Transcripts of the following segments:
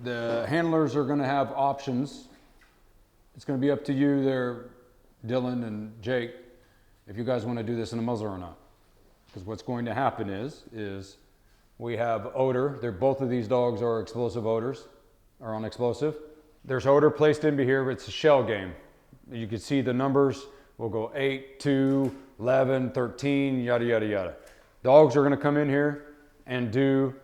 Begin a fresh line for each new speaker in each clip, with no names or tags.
The handlers are going to have options. It's going to be up to you there, Dylan and Jake, if you guys want to do this in a muzzle or not. Because what's going to happen is we have odor. Both of these dogs are explosive odors, are on explosive. There's odor placed into here. It's a shell game. You can see the numbers. We'll go 8, 2, 11, 13, yada, yada, yada. Dogs are going to come in here and do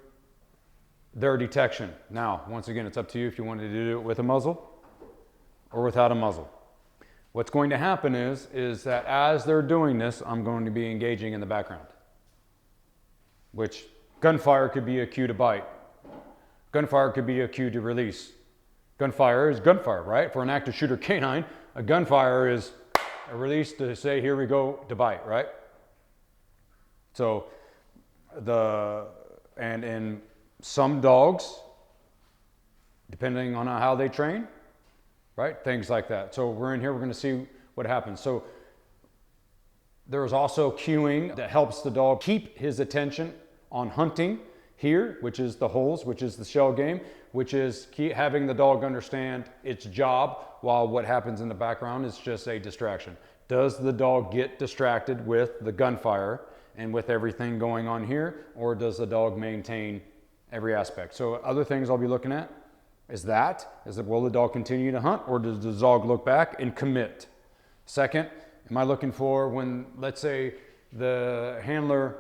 their detection. Now, once again, it's up to you if you wanted to do it with a muzzle or without a muzzle. What's going to happen is that as they're doing this, I'm going to be engaging in the background, which gunfire could be a cue to bite. Gunfire could be a cue to release. Gunfire is gunfire, right? For an active shooter canine, a gunfire is a release to say, here we go, to bite, right? So, and in some dogs, depending on how they train, right? Things like that. So we're in here, we're going to see what happens. So there's also cueing that helps the dog keep his attention on hunting here, which is the holes, which is the shell game, which is having the dog understand its job, while what happens in the background is just a distraction. Does the dog get distracted with the gunfire and with everything going on here, or does the dog maintain every aspect? So other things I'll be looking at is will the dog continue to hunt, or does the dog look back and commit? Second, am I looking for when, let's say, the handler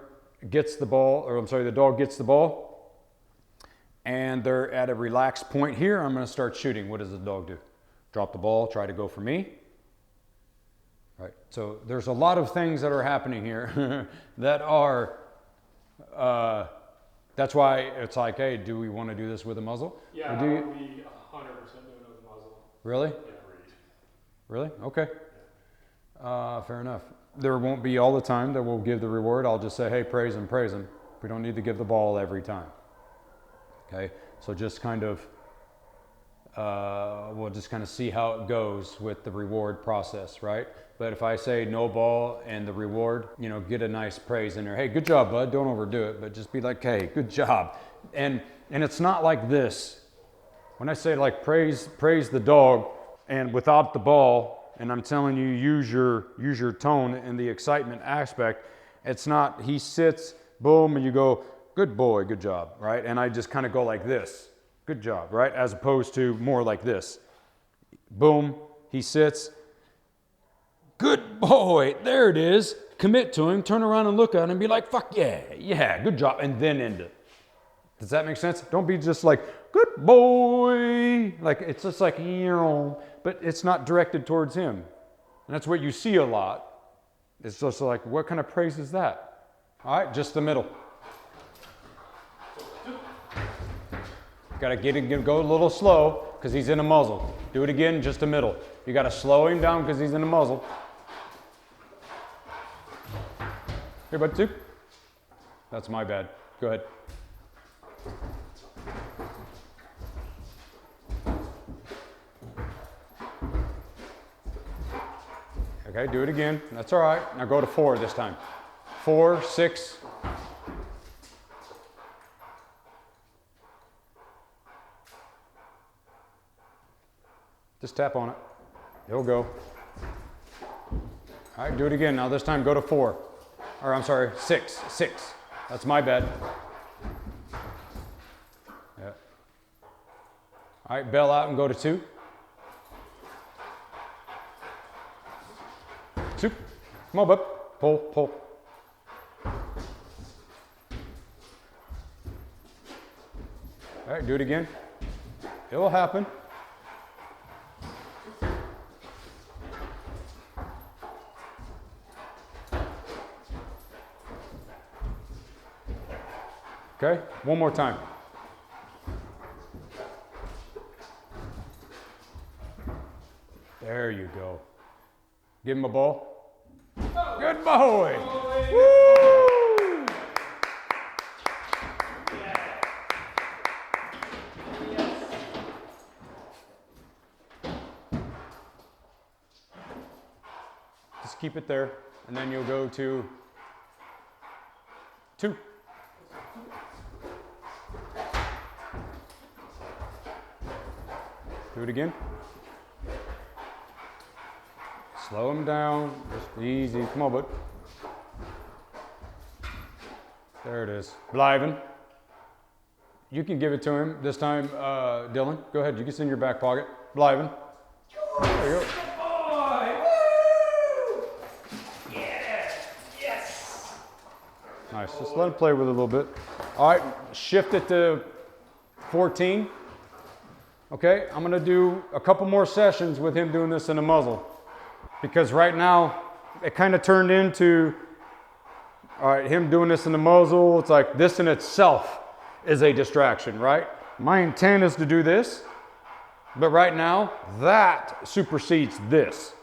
gets the ball, or I'm sorry, the dog gets the ball, and they're at a relaxed point here, I'm going to start shooting. What does the dog do? Drop the ball, try to go for me. Right. So there's a lot of things that are happening here that are, that's why it's like, hey, do we want to do this with a muzzle?
Yeah,
or do you...
I would be 100% doing it with a muzzle.
Really?
Yeah, read.
Really? Okay. Fair enough. There won't be all the time that we'll give the reward. I'll just say, hey, praise him, praise him. We don't need to give the ball every time. Okay? So just kind of, we'll just kind of see how it goes with the reward process, right? But if I say no ball and the reward, you know, get a nice praise in there. Hey, good job, bud. Don't overdo it, but just be like, hey, good job. And it's not like this. When I say like praise the dog and without the ball, and I'm telling you, use your tone and the excitement aspect, it's not he sits, boom, and you go, good boy, good job, right? And I just kind of go like this, good job, right? As opposed to more like this. Boom, he sits, good boy, there it is. Commit to him, turn around and look at him and be like, fuck yeah, good job, and then end it. Does that make sense? Don't be just like, good boy. Like, it's just like, but it's not directed towards him. And that's what you see a lot. It's just like, what kind of praise is that? All right, just the middle. Got to go a little slow because he's in a muzzle. Do it again, just the middle. You got to slow him down because he's in a muzzle. Here, bud, two. That's my bad. Go ahead. Okay, do it again. That's all right. Now go to 4 this time. 4, 6. Just tap on it. It'll go. All right, do it again. Now this time go to 4. Or I'm sorry, 6. That's my bad. Yeah. All right, bail out and go to 2. 2. Come on, bud. Pull. All right, do it again. It will happen. Okay, one more time. There you go. Give him a ball. Good boy. Woo! Just keep it there, and then you'll go to 2. Do it again. Slow him down. Just easy. Come on, bud. There it is. Blijven. You can give it to him this time, Dylan. Go ahead. You can sit in your back pocket. Blijven. There you go. Nice. Just let him play with it a little bit. All right. Shift it to 14. Okay. I'm going to do a couple more sessions with him doing this in the muzzle. Because right now, it kind of turned into, all right, him doing this in the muzzle. It's like this in itself is a distraction, right? My intent is to do this. But right now, that supersedes this.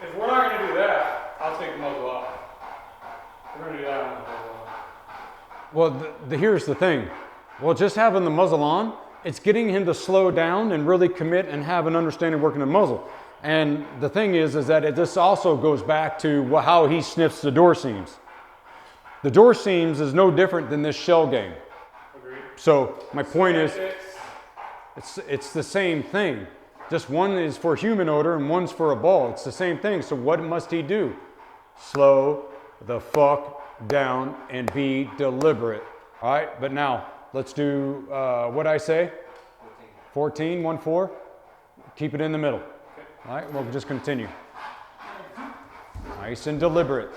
If we're not going to do that, I'll take the muzzle off. We're going to do that one.
Well, here's the thing. Well, just having the muzzle on, it's getting him to slow down and really commit and have an understanding working the muzzle. And the thing is that this also goes back to how he sniffs the door seams. The door seams is no different than this shell game.
Agreed.
So my point is, it's the same thing. Just one is for human odor and one's for a ball. It's the same thing. So what must he do? Slow the fuck down and be deliberate. All right, but now let's do what I say. 14, 1-4. Keep it in the middle. All right, we'll just continue. Nice and deliberate.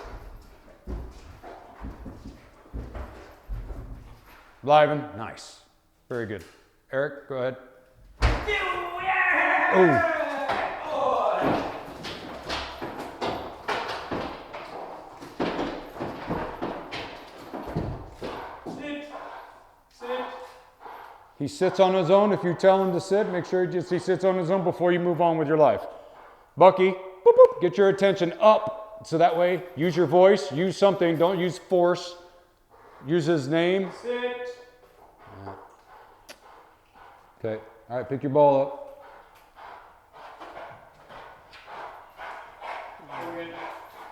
Blijven, nice. Very good. Eric, go ahead. Oh. He sits on his own. If you tell him to sit, make sure he sits on his own before you move on with your life. Bucky, boop, boop, get your attention up. So that way, use your voice, use something, don't use force. Use his name.
Sit.
Okay, all right, pick your ball up.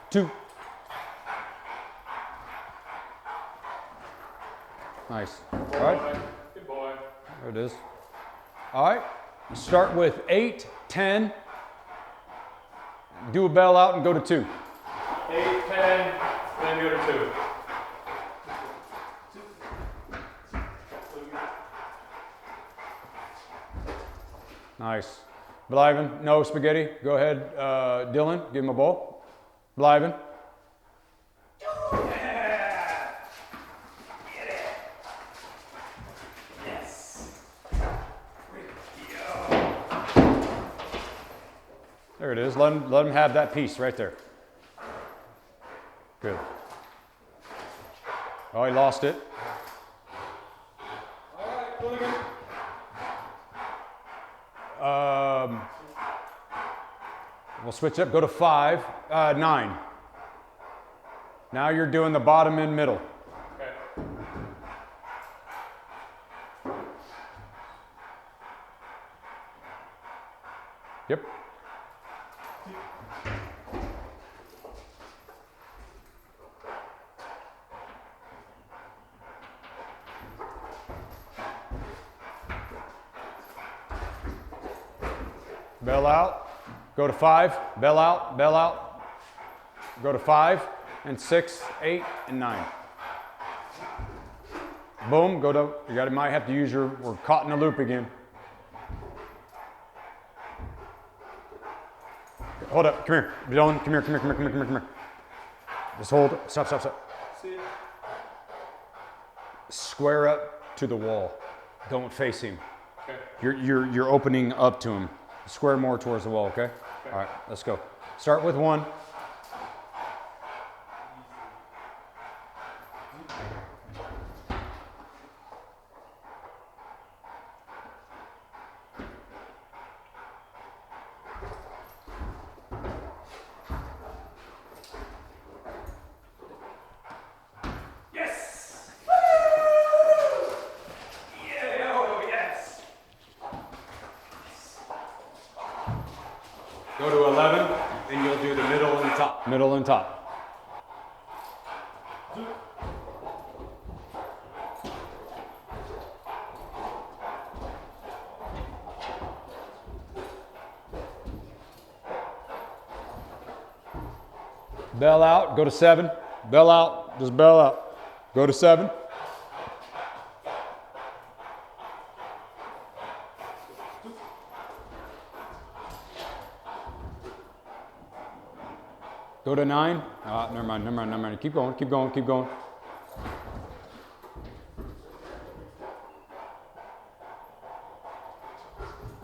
Two. Nice. All right.
Good boy.
There it is. All right. Start with 8, 10. Do a bell out and go to 2.
8, 10, then go to 2.
Nice. Blijven. No spaghetti. Go ahead, Dylan. Give him a ball. Blijven. There it is. Let him have that piece right there. Good. Oh, he lost it.
All right, go again.
We'll switch up. Go to 5, 9. Now you're doing the bottom and middle.
Okay.
Yep. Bell out. Go to 5. Bell out. Bell out. Go to 5 and 6, 8, and 9. Boom. Go to. You might have to use your. We're caught in a loop again. Hold up. Come here. Dylan. Come here. Come here. Come here. Come here. Come here. Come here. Just hold. Stop. Stop. Stop.
Sit.
Square up to the wall. Don't face him.
Okay.
You're opening up to him. Square more towards the wall, okay? All right, let's go. Start with 1.
Yes! Yeah, oh, yes!
Go to 11, and you'll do the middle and top. Middle and top. Bell out, go to 7. Bell out, just bell out. Go to 7. Go to 9. Never mind. Keep going.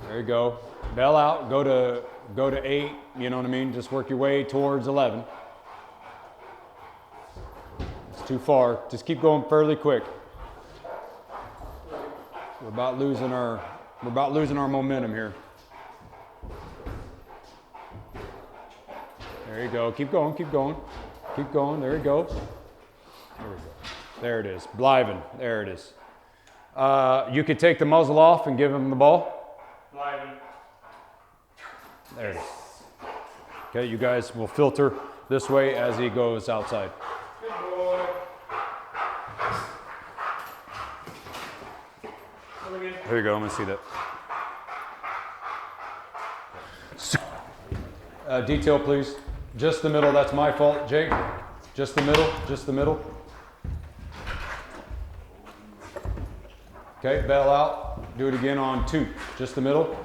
There you go. Bell out, go to 8, you know what I mean? Just work your way towards 11. It's too far. Just keep going fairly quick. We're about losing our momentum here. There you go. Keep going. There you go. There it is. Blivin. There it is. You could take the muzzle off and give him the ball. There it is. Okay, you guys will filter this way as he goes outside.
Good boy.
There you go, let me see that. Detail, please. Just the middle, that's my fault, Jake. Just the middle. Okay, bail out. Do it again on 2. Just the middle.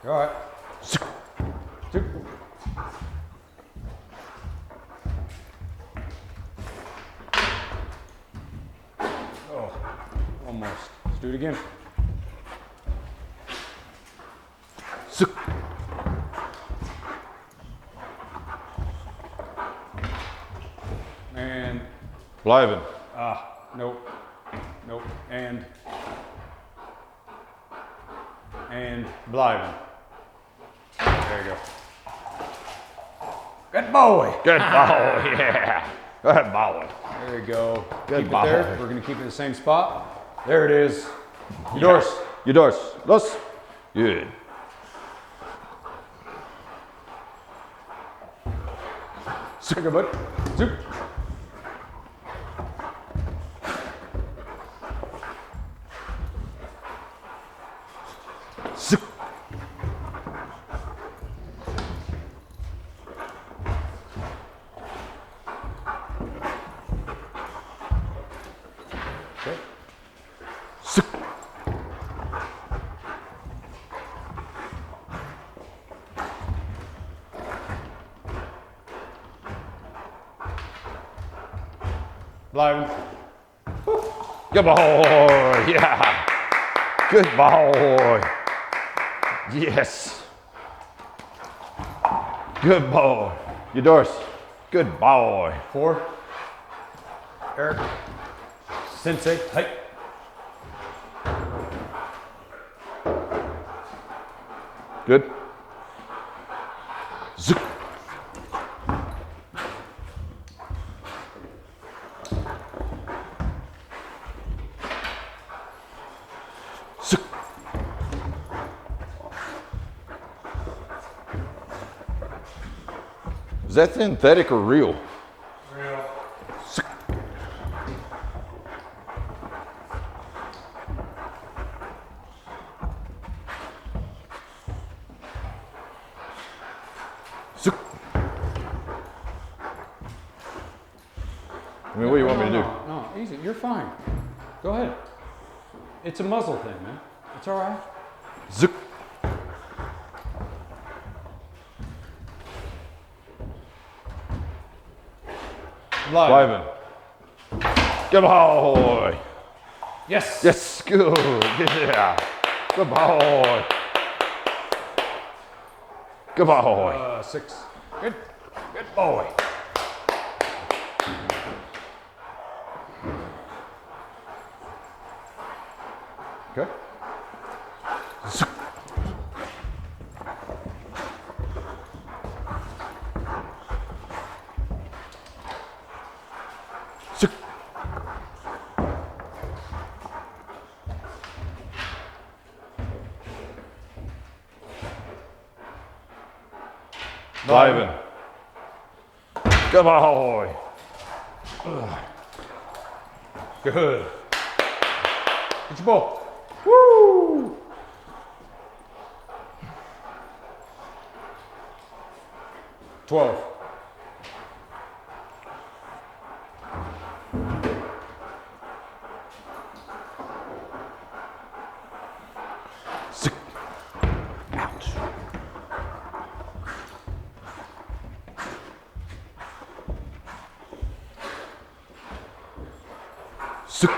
All right. Oh, almost. Let's do it again. And
Blivin.
nope. And Blivin. There you go. Good boy.
Good ball, yeah. Good ball.
There you go.
Good
Keep
ball.
it there. We're going to keep it in the same spot. There it is. Eudoris.
Eudoris. Los. Good.
Take a bud. Zoop.
Zoop.
Okay.
Zoop.
Live.
Good boy, yeah. Good boy. Yes. Good boy. Eudoris. Good boy.
4. Eric. Sensei. Height.
Good. Zoop. Zoop. Is that synthetic or real?
Real.
Zoop. Zoop. I mean, what do you want me to do?
No, easy. You're fine. Go ahead. It's a muzzle thing, man. It's all right.
Zoop.
Live.
Blivin. Good boy.
Yes.
Yes, good. Yeah. Good boy. Good boy.
6. Good boy. Okay.
Zoop. Blivin. Good boy.
Good. Get your ball. Woo! $12.
Ouch. Sick.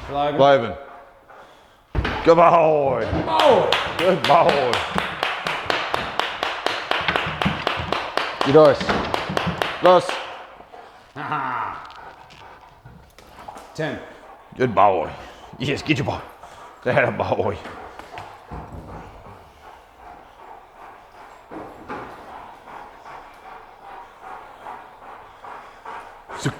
Cliven. Good boy.
Oh!
Good boy. Eudoris. Los.
10.
Good boy. Yes, get your boy. That a boy. Sick.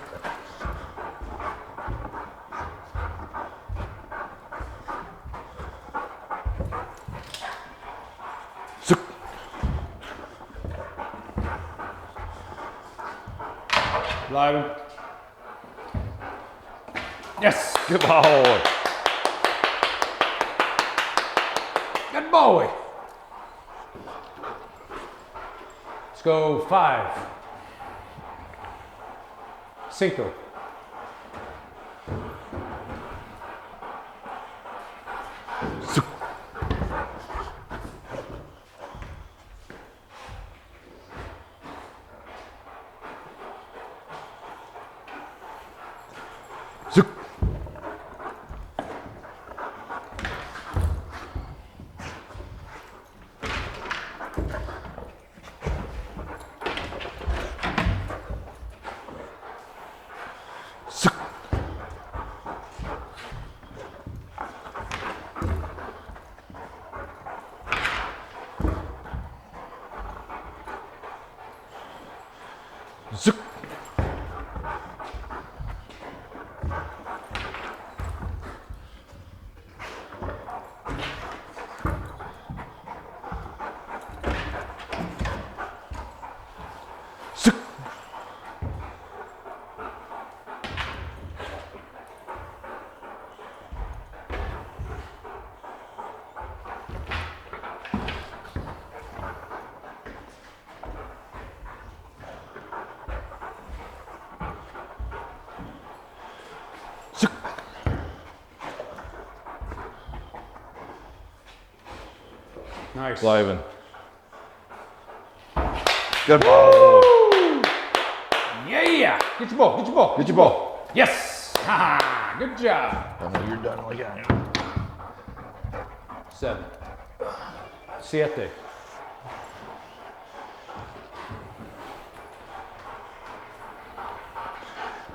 Sick.
Live. Yes.
Good boy.
Good boy. Let's go 5. Cinco.
Sick. Sick. Sick. Sick. Sick. Sick.
Nice.
Cliven. Good boy.
Yeah. Get your ball. Get your ball.
Get your ball.
Yes. Ha. Good job.
I know you're done like I am.
7. 7.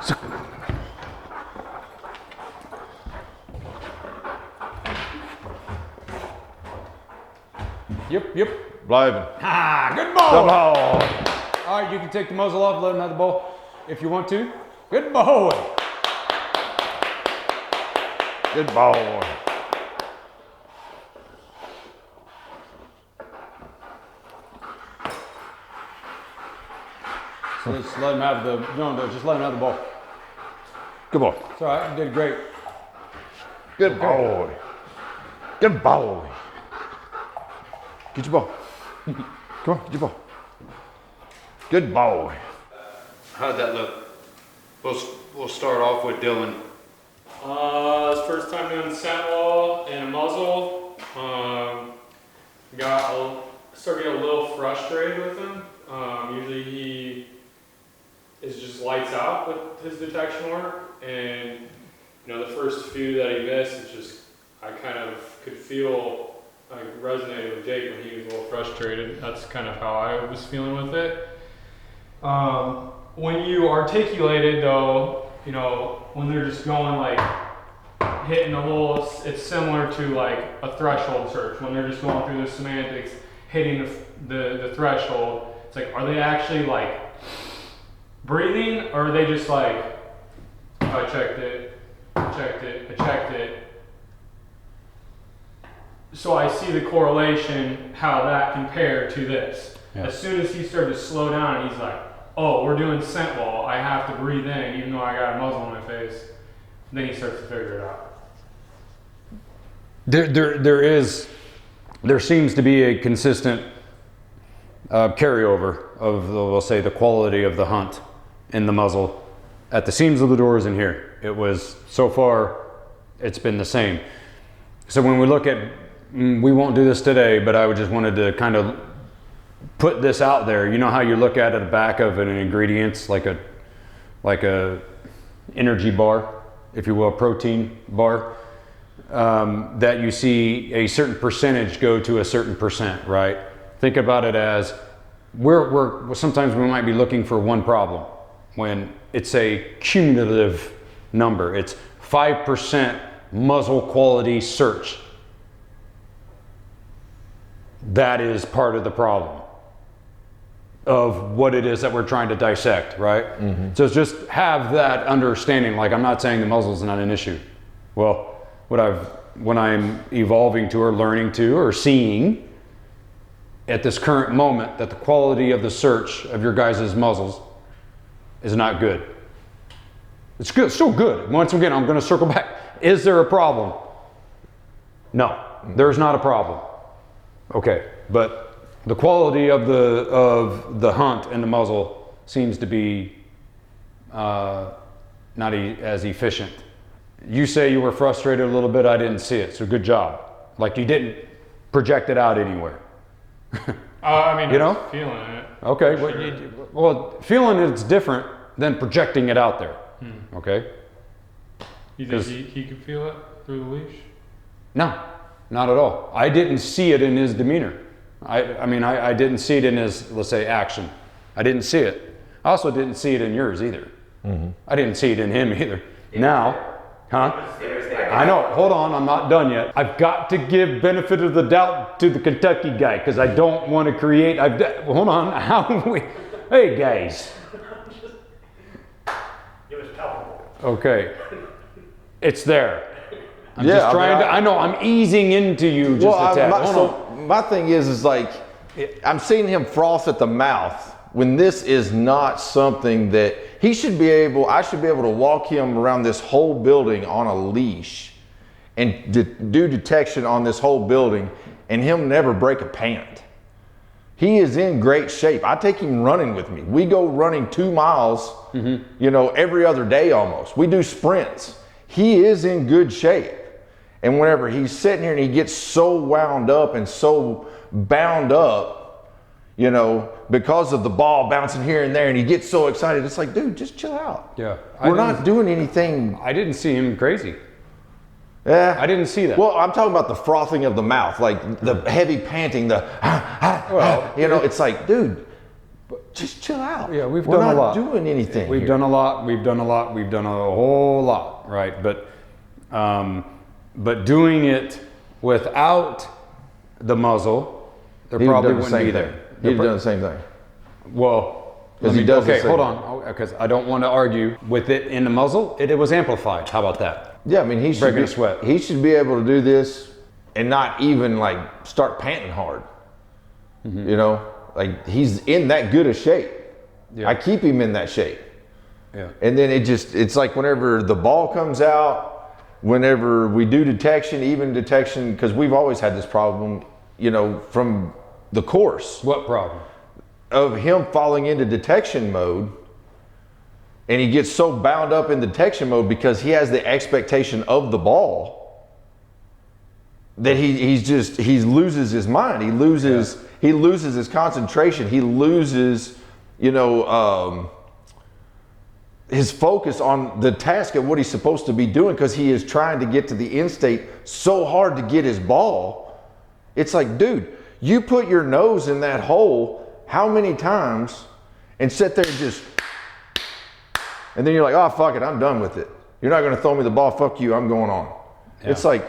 Sick.
Yep.
Cliven.
Ha. Good
Good
ball.
boy.
All right, you can take the muzzle off, let him have the ball if you want to. Good boy.
Good boy.
So just let him have the, no, just let him have the ball.
Good boy.
It's all right, you did great.
Good boy. Good boy. Get your ball. Come on, get your ball. Good boy.
How'd that look? We'll start off with Dylan.
His first time doing scent wall and a muzzle. Started getting a little frustrated with him. Usually he is just lights out with his detection work, and the first few that he missed, it's just I kind of could feel like resonated with Jake when he was a little frustrated. That's kind of how I was feeling with it. When you articulate it though, when they're just going like hitting the hole, it's similar to like a threshold search. When they're just going through the semantics, hitting the threshold, it's like, are they actually like breathing, or are they just like, I checked it, I checked it, So I see the correlation, how that compared to this.
Yeah.
As soon as he started to slow down, he's like, oh, we're doing scent wall. I have to breathe in, even though I got a muzzle on my face. Then he starts to figure it out.
There seems to be a consistent carryover of, we'll say, the quality of the hunt in the muzzle at the seams of the doors in here. It was, so far, it's been the same. So when we look at, we won't do this today, but I just wanted to kind of put this out there. You know how you look at the back of an ingredients, like a energy bar, if you will, protein bar, that you see a certain percentage go to a certain percent, right? Think about it as sometimes we might be looking for one problem when it's a cumulative number. It's 5% muzzle quality search. That is part of the problem of what it is that we're trying to dissect, right? Mm-hmm. So just have that understanding. Like, I'm not saying the muzzle is not an issue. Well, what I'm evolving to or learning to or seeing at this current moment, that the quality of the search of your guys' muzzles is not good. It's good, still good. Once again, I'm going to circle back. Is there a problem? No, there's not a problem. Okay, but the quality of the hunt and the muzzle seems to be not as efficient. You say you were frustrated a little bit. I didn't see it, so good job. Like, you didn't project it out anywhere.
I mean,
you know,
feeling it.
Okay,
Sure.
well, feeling it's different than projecting it out there. Okay.
You think he could feel it through the leash?
No, not at all. I didn't see it in his demeanor. I mean, I didn't see it in his, let's say, action. I didn't see it. I also didn't see it in yours either. Mm-hmm. I didn't see it in him either. Now, huh? I know, hold on, I'm not done yet. I've got to give benefit of the doubt to the Kentucky guy because I don't want to create, hold on, how we, hey guys.
It was palpable.
Okay, it's there. I'm
Yeah,
just trying I know, I'm easing into you just a tad.
My thing is like, I'm seeing him froth at the mouth when this is not something that I should be able to walk him around this whole building on a leash and do detection on this whole building and him never break a pant. He is in great shape. I take him running with me. We go running 2 miles, every other day almost. We do sprints. He is in good shape. And whenever he's sitting here and he gets so wound up and so bound up, because of the ball bouncing here and there, and he gets so excited, it's like, dude, just chill out.
Yeah.
We're not doing anything.
I didn't see him crazy.
Yeah.
I didn't see that.
Well, I'm talking about the frothing of the mouth, like the heavy panting, it's like, dude, just chill out.
Yeah, we're
done
not
a lot. Doing anything.
We've done a lot. We've done a whole lot, right? But doing it without the muzzle, there probably wouldn't be there.
He'd have done the same thing.
Well,
because he does.
Okay, hold on, because I don't want to argue with it in the muzzle. It was amplified. How about that?
Yeah, I mean, he should be able to do this and not even like start panting hard. Mm-hmm. Like he's in that good a shape. Yeah. I keep him in that shape. Yeah. And then it's like whenever the ball comes out, whenever we do detection, because we've always had this problem, from the course.
What problem?
Of him falling into detection mode, and he gets so bound up in detection mode because he has the expectation of the ball that he loses his mind. He loses his concentration. He loses, his focus on the task of what he's supposed to be doing because he is trying to get to the end state so hard to get his ball. It's like, dude, you put your nose in that hole how many times and sit there and then you're like, oh, fuck it, I'm done with it. You're not going to throw me the ball, fuck you, I'm going on. Yeah. It's like,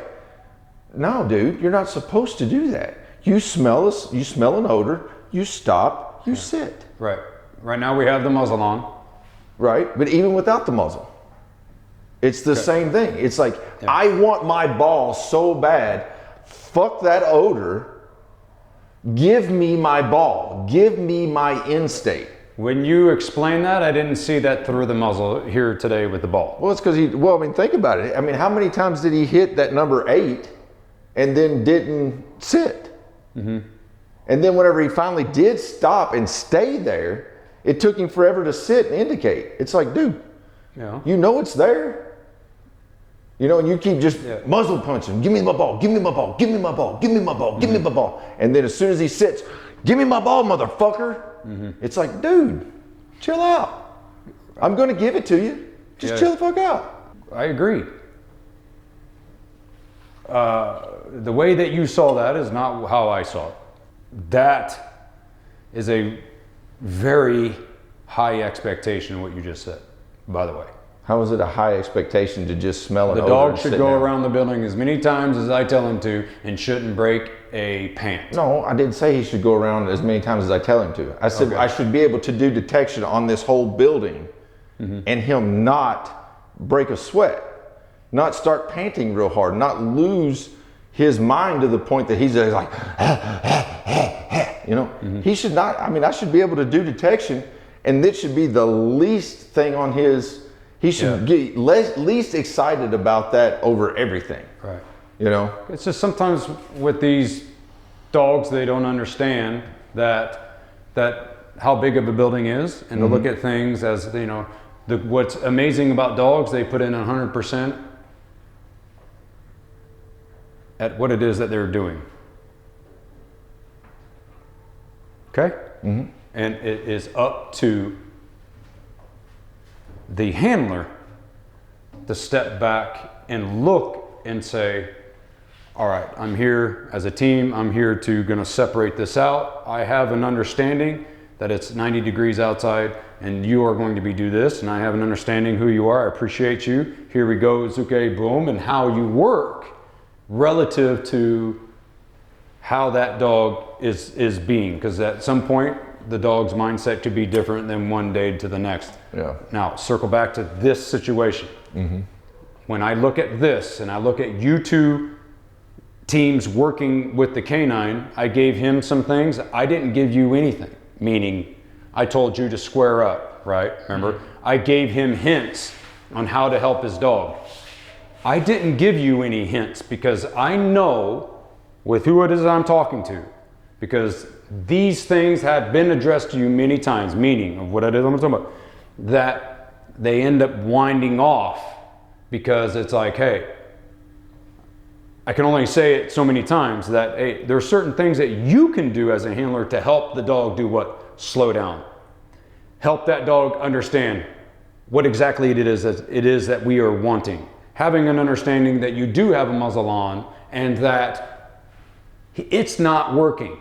no, dude, you're not supposed to do that. You smell an odor, you stop, you sit.
Right. Right now we have the muzzle on.
Right, but even without the muzzle, it's the same thing. It's like, I want my ball so bad, fuck that odor. Give me my ball. Give me my end state.
When you explain that, I didn't see that through the muzzle here today with the ball.
Well, it's because think about it. I mean, how many times did he hit that number 8 and then didn't sit? Mm-hmm. And then whenever he finally did stop and stay there, it took him forever to sit and indicate. It's like, dude, you know it's there. You know, and you keep just muzzle punching. Give me my ball, give me my ball, give me my ball, give me my ball, give me my ball. And then as soon as he sits, give me my ball, motherfucker. Mm-hmm. It's like, dude, chill out. I'm going to give it to you. Just chill the fuck out.
I agree. The way that you saw that is not how I saw it. That is a very high expectation, what you just said, by the way.
How is it a high expectation to just smell an odor?
The dog should go around the building as many times as I tell him to and shouldn't break a pant.
No, I didn't say he should go around as many times as I tell him to. I said I should be able to do detection on this whole building and him not break a sweat, not start panting real hard, not lose his mind to the point that he's like, you know, he should not. I mean, I should be able to do detection, and this should be the least thing on his. He should get least excited about that over everything.
Right.
You know?
It's just sometimes with these dogs, they don't understand that how big of a building is, and to look at things as, you know, what's amazing about dogs, they put in 100% at what it is that they're doing. Okay? Mm-hmm. And it is up to the handler to step back and look and say, all right, I'm here as a team. I'm here to gonna separate this out. I have an understanding that it's 90 degrees outside and you are going to do this, and I have an understanding who you are. I appreciate you. Here we go, Zuke, boom, and how you work relative to how that dog is being, because at some point the dog's mindset could be different than one day to the next.
Yeah.
Now, circle back to this situation. Mm-hmm. When I look at this and I look at you two teams working with the canine, I gave him some things. I didn't give you anything, meaning I told you to square up, right? Remember? Mm-hmm. I gave him hints on how to help his dog. I didn't give you any hints because I know with who it is I'm talking to, because these things have been addressed to you many times, meaning of what it is I'm talking about, that they end up winding off because it's like, hey, I can only say it so many times that, hey, there are certain things that you can do as a handler to help the dog do what? Slow down. Help that dog understand what exactly it is that we are wanting. Having an understanding that you do have a muzzle on and that it's not working.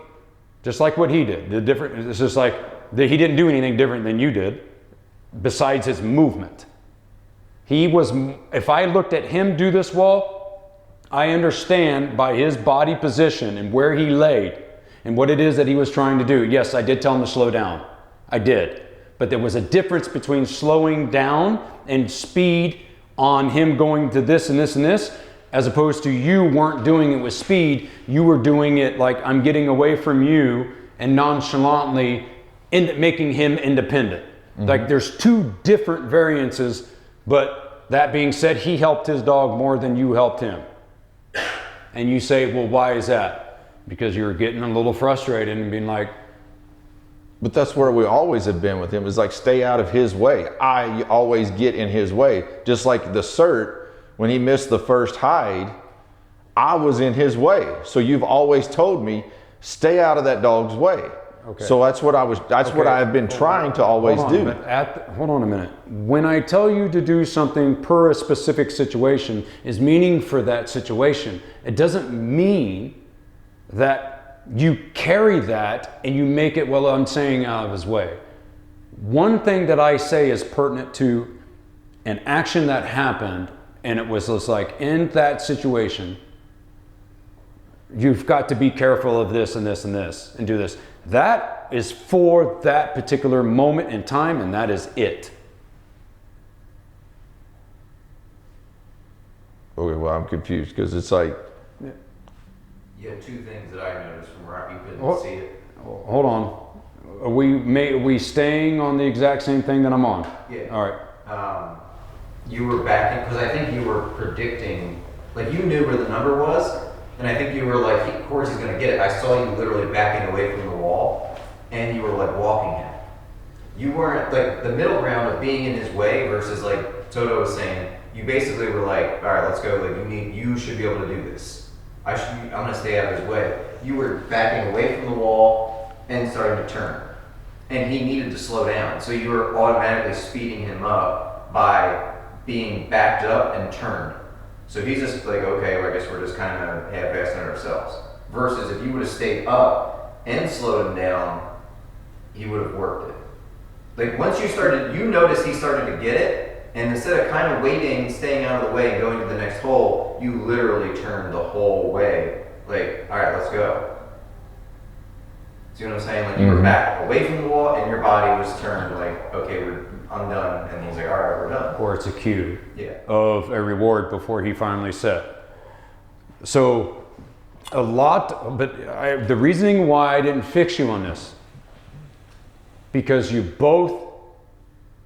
Just like what he did. It's just like he didn't do anything different than you did besides his movement. If I looked at him do this well, I understand by his body position and where he laid and what it is that he was trying to do. Yes, I did tell him to slow down. I did. But there was a difference between slowing down and speed on him going to this and this and this, as opposed to you weren't doing it with speed. You were doing it like, I'm getting away from you and nonchalantly making him independent. Mm-hmm. Like there's two different variances, but that being said, he helped his dog more than you helped him. And you say, well, why is that? Because you're getting a little frustrated and being like,
but that's where we always have been with him, is like, stay out of his way. I always get in his way. Just like the cert, when he missed the first hide, I was in his way. So you've always told me, stay out of that dog's way. Okay. So that's what I've been trying to always do.
Hold on a minute. When I tell you to do something per a specific situation is meaning for that situation, it doesn't mean that you carry that and you make it, well, I'm saying out of his way. One thing that I say is pertinent to an action that happened, and it was just like, in that situation, you've got to be careful of this and this and this and do this. That is for that particular moment in time, and that is it.
Okay, well, I'm confused because it's like,
You had two things that I noticed from where you couldn't
What?
see it.
Hold on. Are we staying on the exact same thing that I'm on?
Yeah.
All right.
You were backing, because I think you were predicting, like you knew where the number was, and I think you were like, Corey's going to get it. I saw you literally backing away from the wall, and you were like walking him. You weren't, like, the middle ground of being in his way versus, like Toto was saying, you basically were like, all right, let's go, like you should be able to do this. I'm going to stay out of his way. You were backing away from the wall and starting to turn. And he needed to slow down. So you were automatically speeding him up by being backed up and turned. So he's just like, okay, well, I guess we're just kind of half-assing it ourselves. Versus if you would have stayed up and slowed him down, he would have worked it. Like once you noticed he started to get it, and instead of kind of waiting, staying out of the way and going to the next hole, you literally turned the whole way. Like, all right, let's go. See what I'm saying? Like you were back away from the wall and your body was turned like, okay, I'm done. And he's like, all right, we're done.
Or it's a cue
Yeah.
of a reward before he finally set. So a lot, but the reasoning why I didn't fix you on this, because you both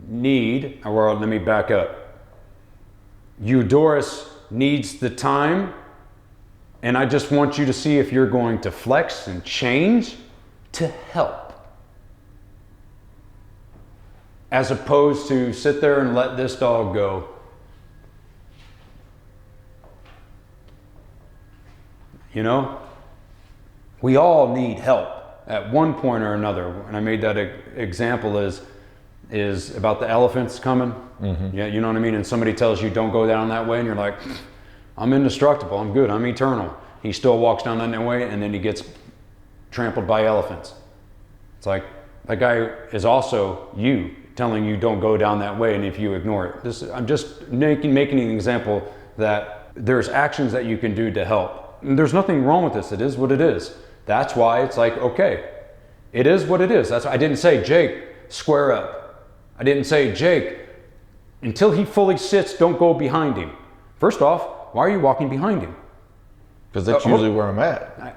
need, or let me back up. Eudoris needs the time, and I just want you to see if you're going to flex and change to help, as opposed to sit there and let this dog go. You know, we all need help at one point or another. And I made that example is about the elephants coming. Yeah, you know what I mean? And somebody tells you don't go down that way, and you're like, I'm indestructible, I'm good, I'm eternal. He still walks down that way, and then he gets trampled by elephants. It's like, that guy is also you, telling you don't go down that way, and if you ignore it. I'm just making an example that there's actions that you can do to help. And there's nothing wrong with this, it is what it is. That's why it's like, okay, it is what it is. That's why I didn't say, Jake, square up. I didn't say, Jake, until he fully sits, don't go behind him. First off, why are you walking behind him?
Because that's usually where I'm at.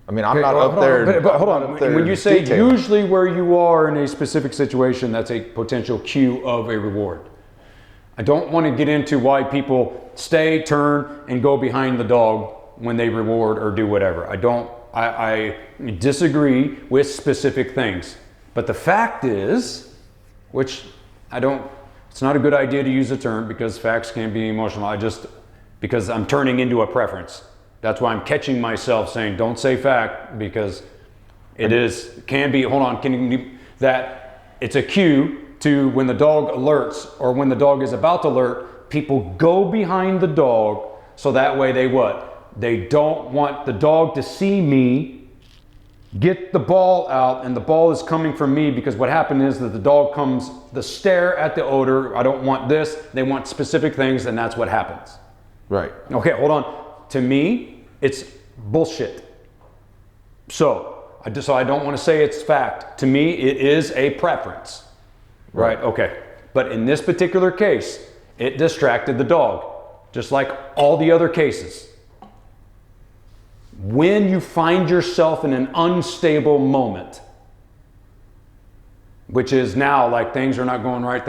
I mean, I'm not up there.
But hold on. When you say usually where you are in a specific situation, that's a potential cue of a reward. I don't want to get into why people stay, turn, and go behind the dog when they reward or do whatever. I disagree with specific things. But the fact is, which it's not a good idea to use the term because facts can be emotional. Because I'm turning into a preference. That's why I'm catching myself saying, don't say fact, because that it's a cue to when the dog alerts or when the dog is about to alert, people go behind the dog so that way they don't want the dog to see me get the ball out, and the ball is coming from me, because what happened is that the dog comes, the stare at the odor, I don't want this, they want specific things, and that's what happens.
Right.
Okay, hold on. To me, it's bullshit. So I don't want to say it's fact. To me, it is a preference. Right? Okay. But in this particular case, it distracted the dog, just like all the other cases. When you find yourself in an unstable moment, which is now like things are not going right,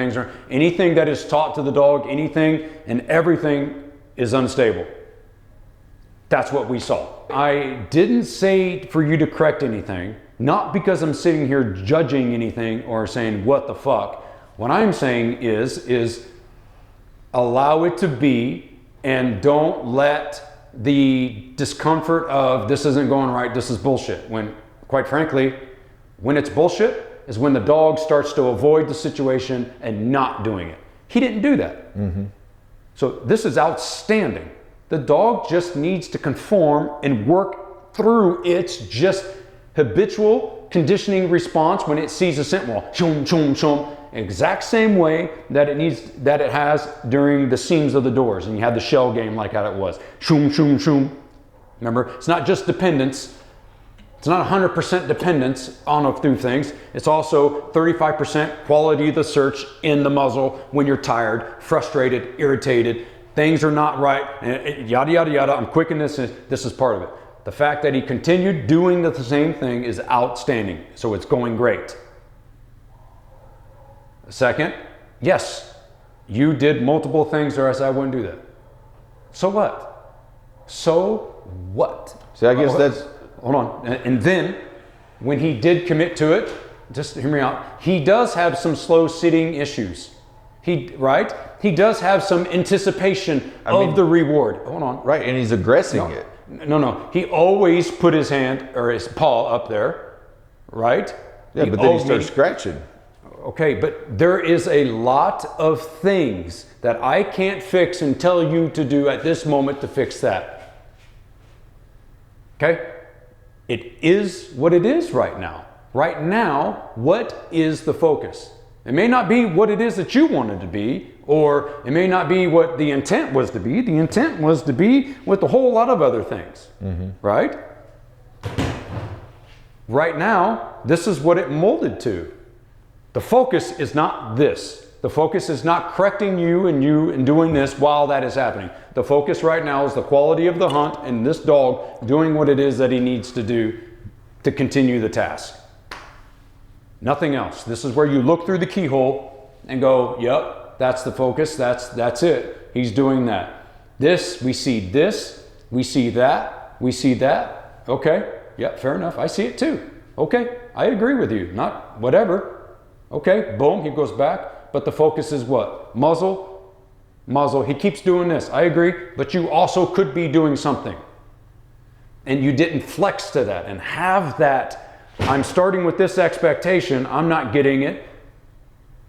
anything that is taught to the dog, anything and everything is unstable. That's what we saw. I didn't say for you to correct anything, not because I'm sitting here judging anything or saying what the fuck. What I'm saying is allow it to be, and don't let the discomfort of this isn't going right, this is bullshit. When, quite frankly, when it's bullshit is when the dog starts to avoid the situation and not doing it. He didn't do that. So this is outstanding. The dog just needs to conform and work through its just habitual conditioning response when it sees a scent wall. Shum, shum, shum. Exact same way that it has during the seams of the doors. And you had the shell game like how it was. Shum, shum, shum. Remember, it's not just dependence. It's not 100% dependence on a few things. It's also 35% quality of the search in the muzzle when you're tired, frustrated, irritated. things are not right, and yada, yada, yada. I'm quick in this, and this is part of it. The fact that he continued doing the same thing is outstanding. So it's going great. Second, yes, you did multiple things or else I wouldn't do that. So what? So what?
See, I guess that's...
Hold on. And then when he did commit to it, just hear me out, he does have some slow sitting issues. Right? He does have some anticipation of the reward. Hold on.
Right, and he's aggressing it.
No. He always put his hand or his paw up there, right?
Yeah, but then he starts scratching.
Okay, but there is a lot of things that I can't fix and tell you to do at this moment to fix that. Okay? It is what it is right now. Right now, what is the focus? It may not be what it is that you wanted to be, or it may not be what the intent was to be. The intent was to be with a whole lot of other things, right? Right now, this is what it molded to. The focus is not this. The focus is not correcting you and doing this while that is happening. The focus right now is the quality of the hunt and this dog doing what it is that he needs to do to continue the task. Nothing else. This is where you look through the keyhole and go, yep, that's the focus. That's it. He's doing that. This, we see that, we see that. Okay, yeah, fair enough. I see it too. Okay, I agree with you. Not whatever. Okay, boom, he goes back. But the focus is what? Muzzle, muzzle. He keeps doing this. I agree. But you also could be doing something. And you didn't flex to that and have that. I'm starting with this expectation. I'm not getting it.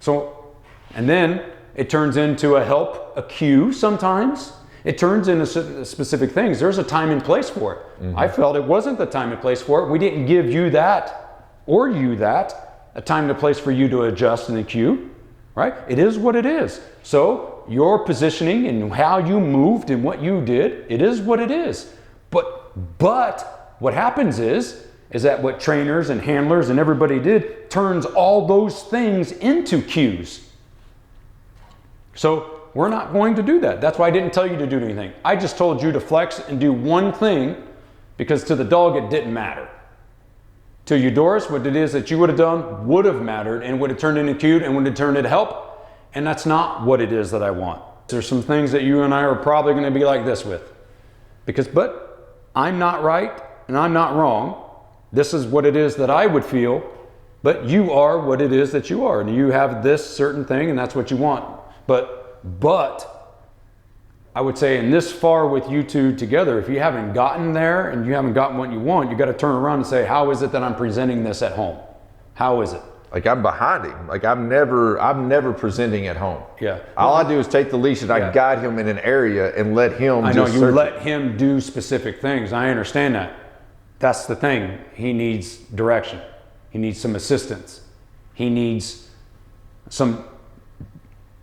So, and then it turns into a help, a cue sometimes. It turns into specific things. There's a time and place for it. I felt it wasn't the time and place for it. We didn't give you that or you that. A time and a place for you to adjust in the queue, right? It is what it is. So your positioning and how you moved and what you did, it is what it is. But what happens is that what trainers and handlers and everybody did turns all those things into cues. So we're not going to do that. That's why I didn't tell you to do anything. I just told you to flex and do one thing because to the dog it didn't matter. To Eudoris, what it is that you would have done would have mattered and would have turned into cute and would have turned into help. And that's not what it is that I want. There's some things that you and I are probably going to be like this with. But I'm not right and I'm not wrong. This is what it is that I would feel. But you are what it is that you are. And you have this certain thing and that's what you want. But I would say in this far with you two together, if you haven't gotten there and you haven't gotten what you want, you got to turn around and say, how is it that I'm presenting this at home? How is it?
Like I'm behind him. Like I'm never presenting at home.
Yeah.
All I do is take the leash and I guide him in an area and let him
I know you let him do specific things. I understand that. That's the thing. He needs direction. He needs some assistance. He needs some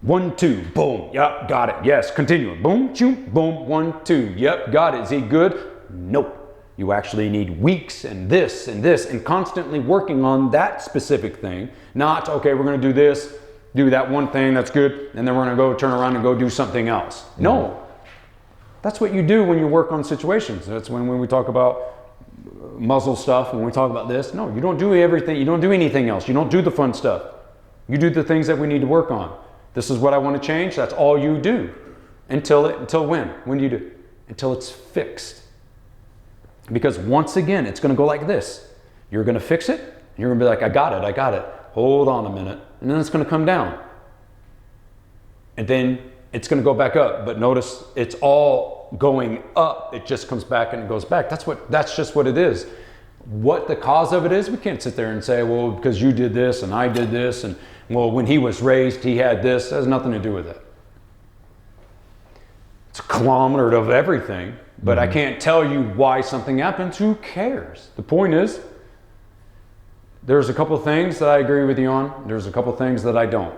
1, 2, boom, yep, got it, yes, continue, boom, shoot, boom, 1, 2, yep, got it, is he good? Nope, you actually need weeks and this and constantly working on that specific thing, not, okay, we're gonna do this, do that one thing, that's good, and then we're gonna go turn around and go do something else. No, that's what you do when you work on situations. That's when we talk about muzzle stuff, when we talk about this, no, you don't do everything, you don't do anything else, you don't do the fun stuff. You do the things that we need to work on. This is what I want to change. That's all you do. Until when? When do you do? Until it's fixed. Because once again, it's going to go like this. You're going to fix it. And you're going to be like, I got it. Hold on a minute. And then it's going to come down. And then it's going to go back up. But notice it's all going up. It just comes back and it goes back. That's just what it is. What the cause of it is, we can't sit there and say, well, because you did this and I did this and well, when he was raised, he had this. It has nothing to do with it. It's a conglomerate of everything, but I can't tell you why something happens. Who cares? The point is, there's a couple things that I agree with you on. There's a couple things that I don't.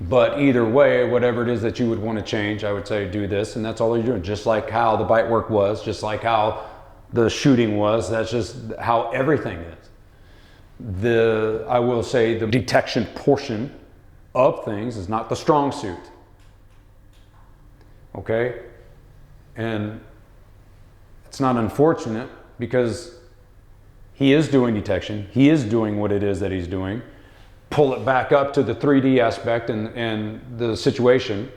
But either way, whatever it is that you would want to change, I would say do this, and that's all you're doing. Just like how the bite work was, just like how the shooting was, that's just how everything is. I will say the detection portion of things is not the strong suit. okay? And it's not unfortunate because he is doing detection. He is doing what it is that he's doing. Pull it back up to the 3D aspect and the situation.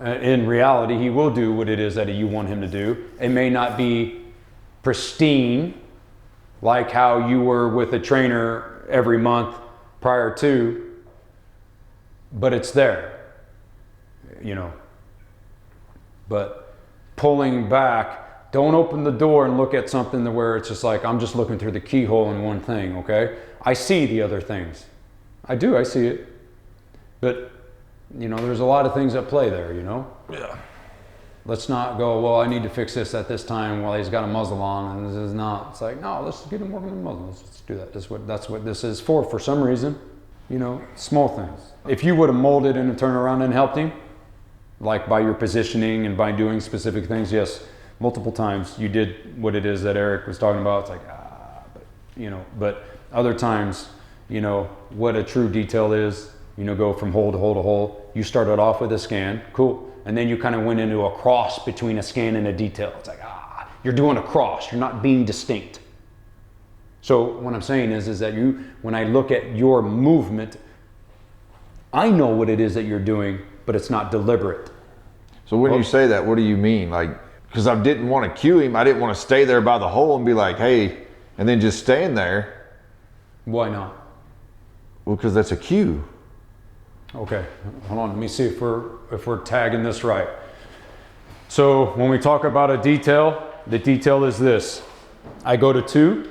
In reality, he will do what it is that you want him to do. It may not be pristine like how you were with a trainer every month prior to, but it's there, you know. But pulling back, don't open the door and look at something to where it's just like, I'm just looking through the keyhole in one thing, okay? I see the other things. I do, I see it. But, you know, there's a lot of things at play there, you know?
Yeah.
Let's not go, well, I need to fix this at this time while he's got a muzzle on, and this is not. It's like, no, let's get him working on the muzzle. Let's do that. That's what this is for some reason. You know, small things. If you would have molded and turned around and helped him, like by your positioning and by doing specific things, yes, multiple times you did what it is that Eric was talking about. It's like, but, you know, but other times, you know, what a true detail is, you know, go from hole to hole to hole. You started off with a scan, cool. And then you kind of went into a cross between a scan and a detail. It's like, you're doing a cross. You're not being distinct. So what I'm saying is that when I look at your movement, I know what it is that you're doing, but it's not deliberate.
So when you say that, what do you mean? Like, because I didn't want to cue him. I didn't want to stay there by the hole and be like, hey, and then just stand there.
Why not?
Well, because that's a cue.
Okay, hold on. Let me see if we're tagging this right. So when we talk about a detail, the detail is this. I go to 2.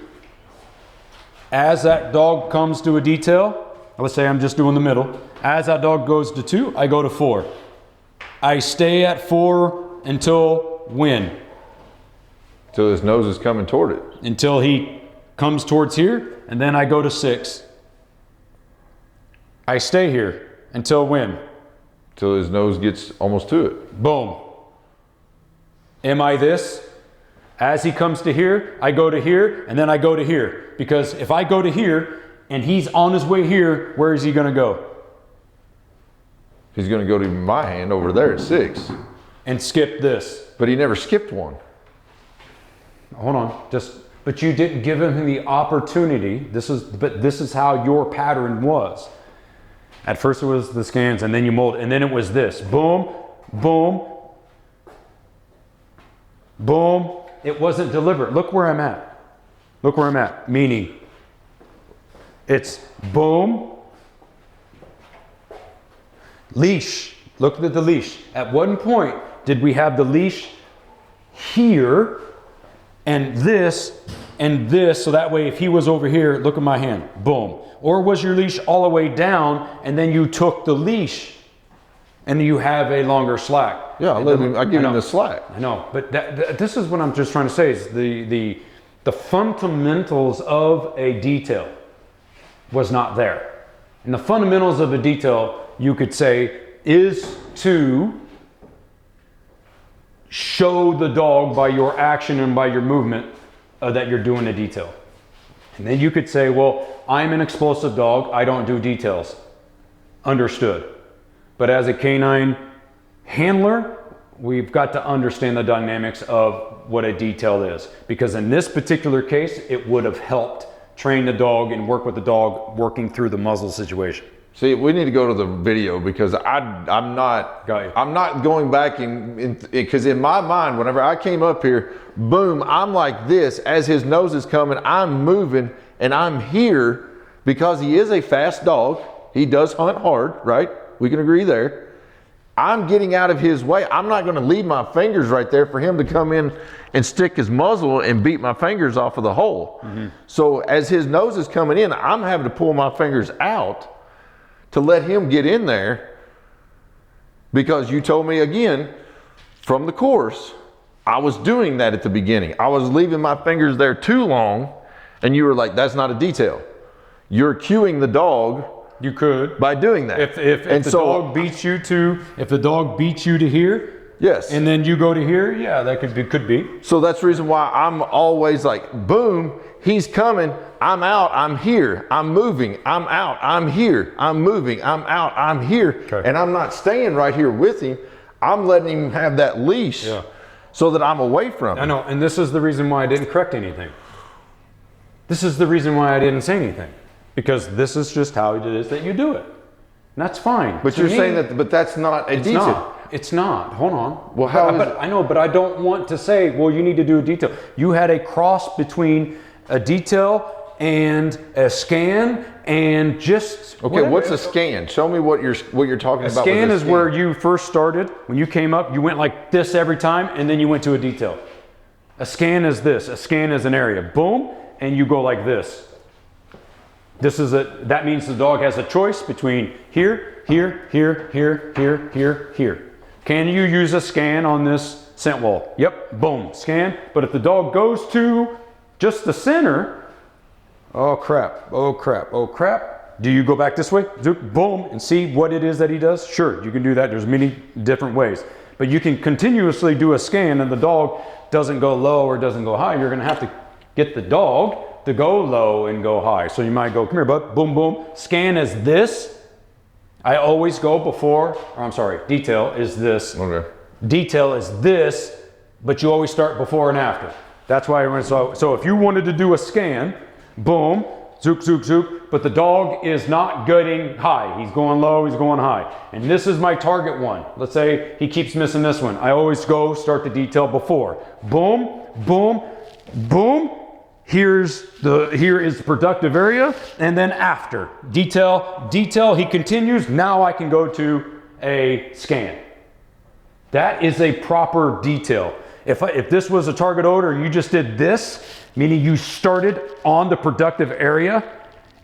As that dog comes to a detail, let's say I'm just doing the middle. As that dog goes to 2, I go to 4. I stay at 4 until when?
Until his nose is coming toward it.
Until he comes towards here, and then I go to 6. I stay here until when?
Until his nose gets almost to it.
Boom. Am I this? As he comes to here, I go to here, and then I go to here. Because if I go to here, and he's on his way here, where is he going to go?
He's going to go to my hand over there at 6.
And skip this.
But he never skipped one.
Hold on. But you didn't give him the opportunity. This is how your pattern was. At first it was the scans, and then you mold, and then it was this. Boom, boom, boom. It wasn't deliberate. Look where I'm at. Look where I'm at. Meaning, it's boom, leash. Look at the leash. At one point, did we have the leash here, and this, so that way if he was over here, look at my hand, boom. Or was your leash all the way down, and then you took the leash, and you have a longer slack?
Yeah, I give him the slack.
I know, but this is what I'm just trying to say is the fundamentals of a detail was not there. And the fundamentals of a detail, you could say, is to show the dog by your action and by your movement that you're doing a detail. And then you could say, well, I'm an explosive dog, I don't do details. Understood. But as a canine handler, we've got to understand the dynamics of what a detail is. Because in this particular case, it would have helped train the dog and work with the dog working through the muzzle situation.
See, we need to go to the video because I'm not going back because in my mind, whenever I came up here, boom, I'm like this. As his nose is coming, I'm moving and I'm here because he is a fast dog. He does hunt hard, right? We can agree there. I'm getting out of his way. I'm not going to leave my fingers right there for him to come in and stick his muzzle and beat my fingers off of the hole. Mm-hmm. So as his nose is coming in, I'm having to pull my fingers out to let him get in there, because you told me again from the course, I was doing that at the beginning. I was leaving my fingers there too long, and you were like, that's not a detail. You're cueing the dog.
You could
by doing that.
If the dog beats you to here,
yes,
and then you go to here, yeah, that could be.
So that's the reason why I'm always like, boom, he's coming, I'm out, I'm here, I'm moving, I'm out, I'm here, I'm moving, I'm out, I'm here. Okay. And I'm not staying right here with him. I'm letting him have that leash
Yeah.
so that I'm away from him.
I know, and this is the reason why I didn't correct anything. This is the reason why I didn't say anything. Because this is just how it is that you do it. And that's fine.
But
To
you're
me,
saying that, but that's not a
it's
detail.
not. It's not. Hold on.
Well, how is it?
I know, but I don't want to say, well, you need to do a detail. You had a cross between a detail and a scan and just
Okay, what's a scan? Show me what you're talking
a
about.
scan?
With a
Is where you first started. When you came up, you went like this every time, and then you went to a detail. A scan is this. A scan is an area. Boom, and you go like this. That means the dog has a choice between here, here, here, here, here, here, here. Can you use a scan on this scent wall? Yep, boom, scan. But if the dog goes to just the center, oh crap, oh crap, oh crap. Do you go back this way? Boom, and see what it is that he does? Sure, you can do that. There's many different ways. But you can continuously do a scan and the dog doesn't go low or doesn't go high. You're gonna have to get the dog to go low and go high. So you might go, come here, bud, boom, boom. Scan is this. I always go before, or I'm sorry, detail is this.
Okay.
Detail is this, but you always start before and after. That's why so if you wanted to do a scan, boom, zook, zook, zook, but the dog is not getting high. He's going low, he's going high. And this is my target one. Let's say he keeps missing this one. I always go start the detail before. Boom, boom, boom. Here is the productive area, and then after. Detail, he continues. Now I can go to a scan. That is a proper detail. If this was a target odor and you just did this, meaning you started on the productive area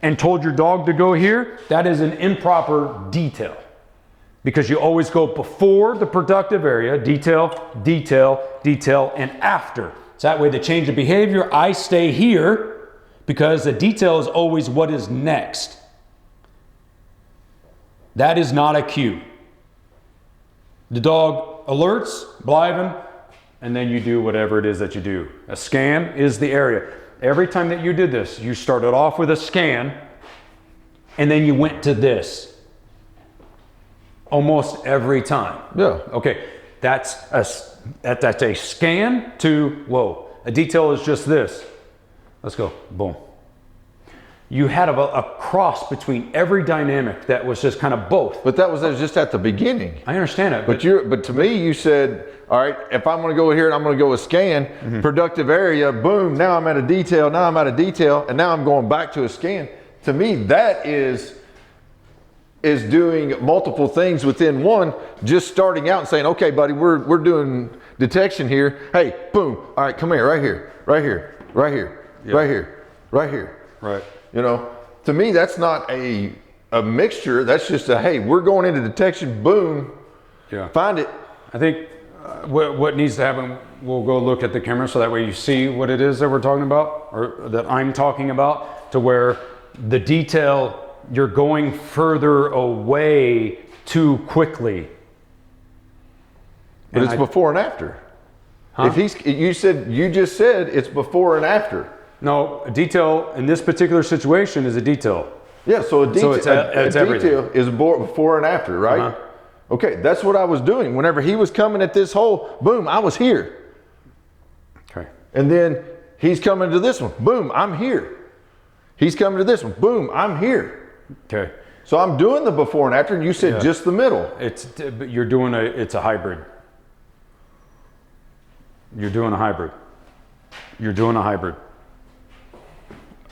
and told your dog to go here, that is an improper detail. Because you always go before the productive area, detail, detail, detail, and after. So that way the change of behavior, I stay here because the detail is always what is next. That is not a cue. The dog alerts, bliving, and then you do whatever it is that you do. A scan is the area. Every time that you did this, you started off with a scan, and then you went to this. Almost every time.
Yeah.
Okay, that's a scan to, whoa, a detail is just this. Let's go, boom. You had a cross between every dynamic that was just kind of both.
But that was just at the beginning.
I understand it,
But to me, you said, all right, if I'm going to go here and I'm going to go with scan, productive area, boom, now I'm at a detail, now I'm at a detail, and now I'm going back to a scan. To me, that is doing multiple things within one, just starting out and saying, okay, buddy, we're doing detection here. Hey, boom, all right, come here, right here, right here, right here, right here, right here.
right.
You know, to me, that's not a mixture. That's just hey, we're going into detection, boom,
Yeah.
find it.
I think what needs to happen, we'll go look at the camera so that way you see what it is that we're talking about, or that I'm talking about, to where the detail, you're going further away too quickly.
But
And
it's before and after.
Huh?
If you just said it's before and after.
No, a detail in this particular situation is a detail.
Yeah, so a detail,
it's
a
everything.
detail is before and after, right?
Uh-huh.
Okay, that's what I was doing. Whenever he was coming at this hole, boom, I was here.
Okay.
And then he's coming to this one, boom, I'm here. He's coming to this one, boom, I'm here.
Okay.
So I'm doing the before and after, and you said just the middle.
But you're doing it's a hybrid. You're doing a hybrid. You're doing a hybrid.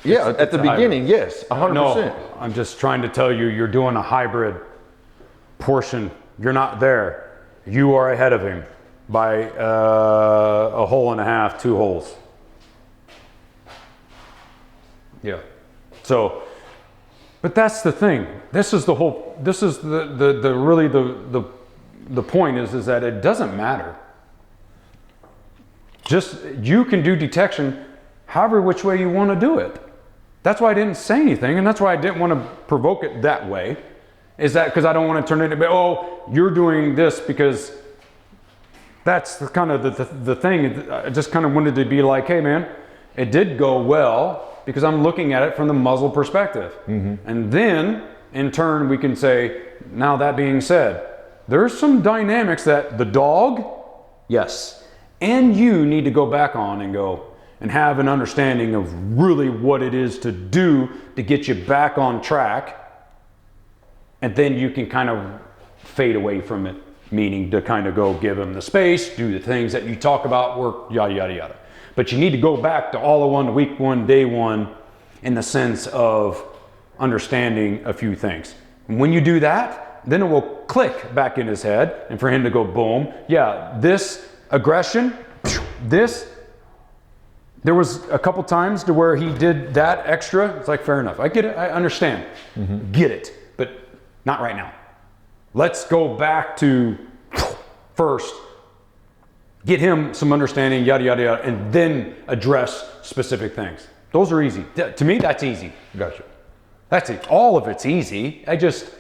Yeah, at the
it's a
beginning, yes, 100%.
No, I'm just trying to tell you, you're doing a hybrid portion. You're not there. You are ahead of him by a hole and a half, 2 holes. Yeah. So, but that's the thing. This is the whole. This is the really the point is that it doesn't matter. Just you can do detection however which way you want to do it. That's why I didn't say anything, and that's why I didn't want to provoke it that way. Is that because I don't want to turn it into, oh, you're doing this because that's the kind of the thing. I just kind of wanted to be like, hey man, it did go well because I'm looking at it from the muzzle perspective. And then in turn we can say, now that being said, there's some dynamics that the dog, yes, and you need to go back on and go and have an understanding of really what it is to do to get you back on track. And then you can kind of fade away from it, meaning to kind of go give them the space, do the things that you talk about, work, yada, yada, yada. But you need to go back to all of one, week one, day one, in the sense of understanding a few things. And when you do that, then it will click back in his head, and for him to go, boom, yeah, this aggression, this, there was a couple times to where he did that extra. It's like, fair enough. I get it. I understand. Get it. But not right now. Let's go back to first, get him some understanding, yada, yada, yada, and then address specific things. Those are easy. To me, that's easy.
Gotcha.
That's it. All of it's easy. I just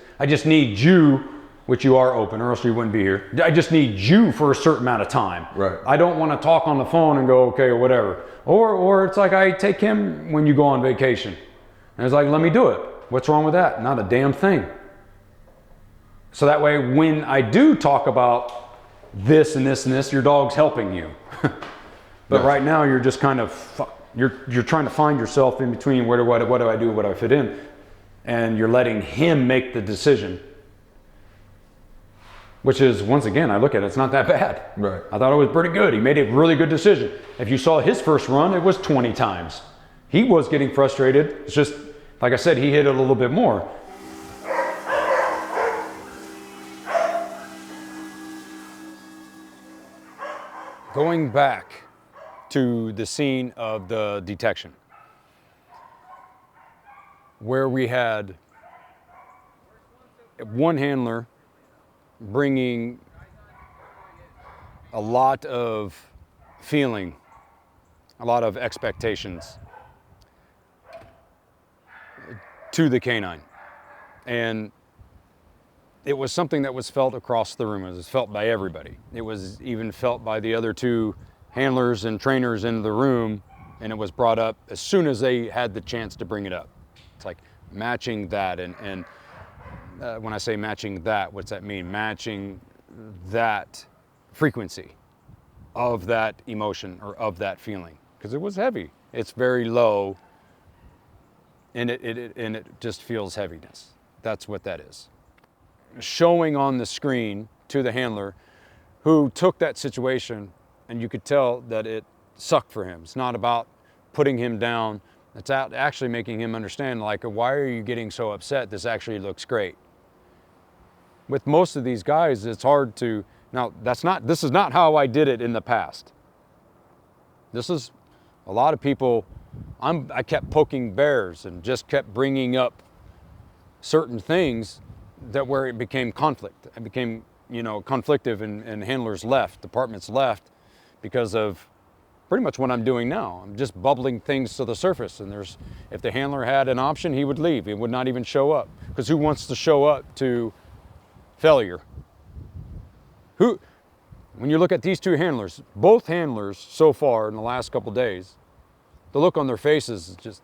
need you, which you are open, or else you wouldn't be here. I just need you for a certain amount of time.
Right.
I don't want to talk on the phone and go, okay, or whatever. Or it's like I take him when you go on vacation. And it's like, let me do it. What's wrong with that? Not a damn thing. So that way, when I do talk about this and this and this, your dog's helping you. But
Yes.
right now, you're just kind of, you're trying to find yourself in between what do I do, what do I fit in? And you're letting him make the decision. Which is, once again, I look at it, it's not that bad.
Right.
I thought it was pretty good. He made a really good decision. If you saw his first run, it was 20 times. He was getting frustrated. It's just, like I said, he hit it a little bit more. Going back to the scene of the detection, where we had one handler bringing a lot of feeling, a lot of expectations to the canine. And it was something that was felt across the room. It was felt by everybody. It was even felt by the other two handlers and trainers in the room, and it was brought up as soon as they had the chance to bring it up. It's like matching that, and when I say matching that, what's that mean? Matching that frequency of that emotion or of that feeling, because it was heavy. It's very low, and it just feels heaviness. That's what that is. Showing on the screen to the handler who took that situation, and you could tell that it sucked for him. It's not about putting him down. It's actually making him understand, like, why are you getting so upset? This actually looks great. With most of these guys, it's hard to, now this is not how I did it in the past. This is a lot of people, I kept poking bears and just kept bringing up certain things that where it became conflict. It became, conflictive, and handlers left, departments left, because of pretty much what I'm doing now. I'm just bubbling things to the surface, and if the handler had an option, he would leave. He would not even show up, because who wants to show up to failure? When you look at these two handlers, both handlers so far in the last couple days, the look on their faces is just,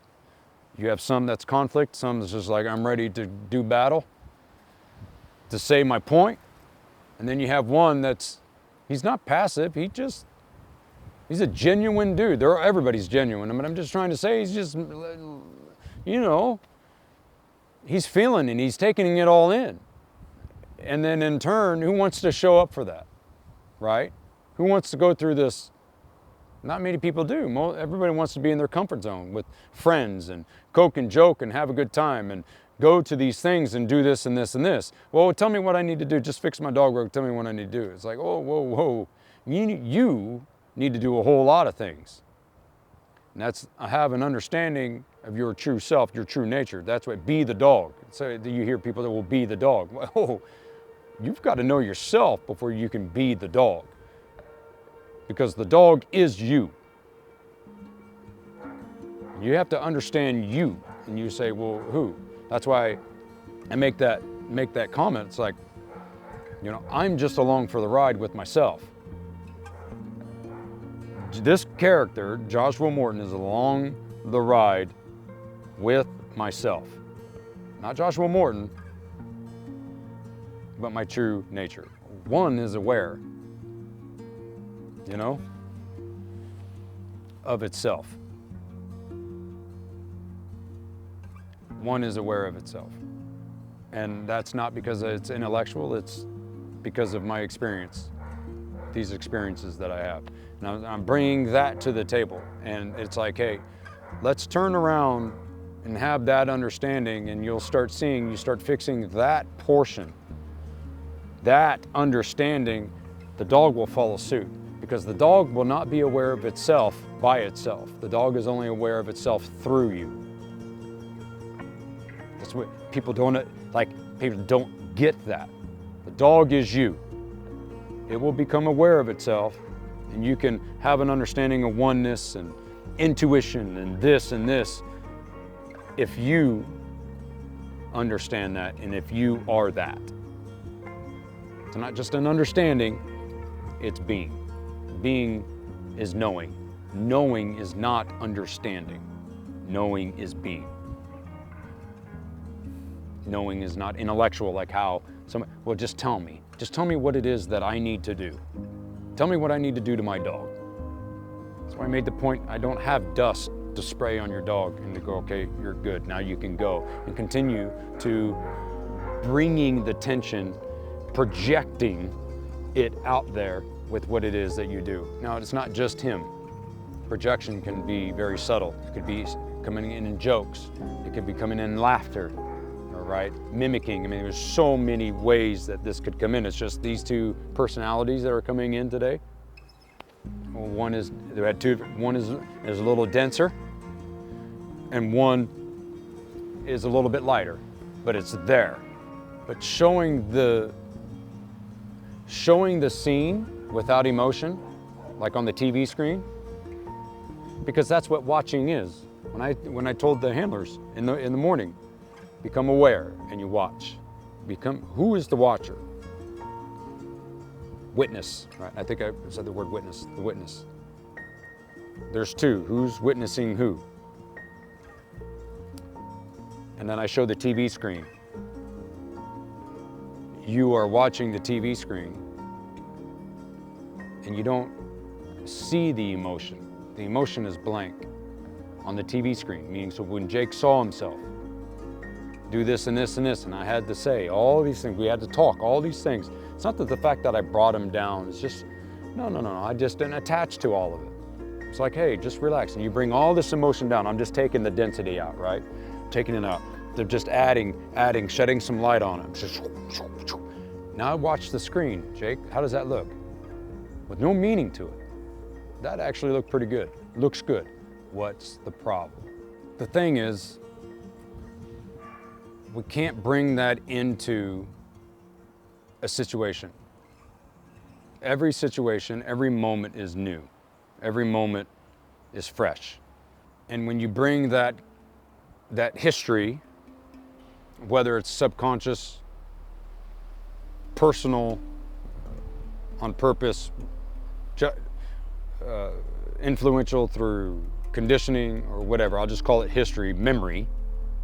you have some that's conflict, some that's just like, I'm ready to do battle, to say my point. And then you have one he's not passive, he's a genuine dude. Everybody's genuine, but I'm just trying to say he's just, he's feeling and he's taking it all in. And then in turn, who wants to show up for that, right? Who wants to go through this? Not many people do. Everybody wants to be in their comfort zone with friends and coke and joke and have a good time and go to these things and do this and this and this. Well, tell me what I need to do. Just fix my dog work. Tell me what I need to do. It's like, whoa. You need to do a whole lot of things. And I have an understanding of your true self, your true nature. That's what, be the dog. So you hear people that will be the dog. Well, you've got to know yourself before you can be the dog. Because the dog is you. You have to understand you. And you say, well, who? That's why I make that comment. It's like, I'm just along for the ride with myself. This character, Joshua Morton, is along the ride with myself. Not Joshua Morton, but my true nature. One is aware, you know, of itself. One is aware of itself. And that's not because it's intellectual, it's because of my experience, these experiences that I have. And I'm bringing that to the table. And it's like, hey, let's turn around and have that understanding, and you'll start seeing, you start fixing that portion, that understanding, the dog will follow suit. Because the dog will not be aware of itself by itself. The dog is only aware of itself through you. That's what people don't get that. The dog is you. It will become aware of itself, and you can have an understanding of oneness and intuition and this if you understand that and if you are that. It's not just an understanding, it's being. Being is knowing. Knowing is not understanding. Knowing is being. Knowing is not intellectual, like how someone, well, just tell me what it is that I need to do. Tell me what I need to do to my dog. That's why I made the point, I don't have dust to spray on your dog and to go, okay, you're good, now you can go. And continue to bringing the tension, projecting it out there with what it is that you do. Now, it's not just him. Projection can be very subtle. It could be coming in jokes. It could be coming in laughter, all right? Mimicking. I mean, there's so many ways that this could come in. It's just these two personalities that are coming in today. Well, one is a little denser, and one is a little bit lighter, but it's there. But showing the scene without emotion, like on the TV screen, because that's what watching is. When I told the handlers in the morning, become aware and you watch. Who is the watcher? Witness, right? I think I said the word witness, the witness. There's two, who's witnessing who? And then I show the TV screen. You are watching the TV screen and you don't see the emotion. The emotion is blank on the TV screen, meaning so when Jake saw himself do this and this and this, and I had to say all these things, we had to talk, all these things. It's not that the fact that I brought him down, it's just, no, I just didn't attach to all of it. It's like, hey, just relax. And you bring all this emotion down. I'm just taking the density out, right? Taking it out. They're just adding, shedding some light on it. Just, now watch the screen, Jake. How does that look? With no meaning to it. That actually looked pretty good. Looks good. What's the problem? The thing is, we can't bring that into a situation. Every situation, every moment is new. Every moment is fresh. And when you bring that history, whether it's subconscious, personal, on purpose, influential through conditioning or whatever, I'll just call it history, memory,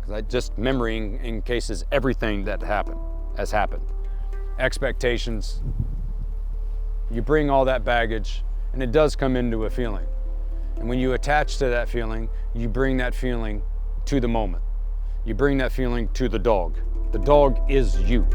because memory encases everything that has happened. Expectations, you bring all that baggage, and it does come into a feeling. And when you attach to that feeling, you bring that feeling to the moment. You bring that feeling to the dog. The dog is you.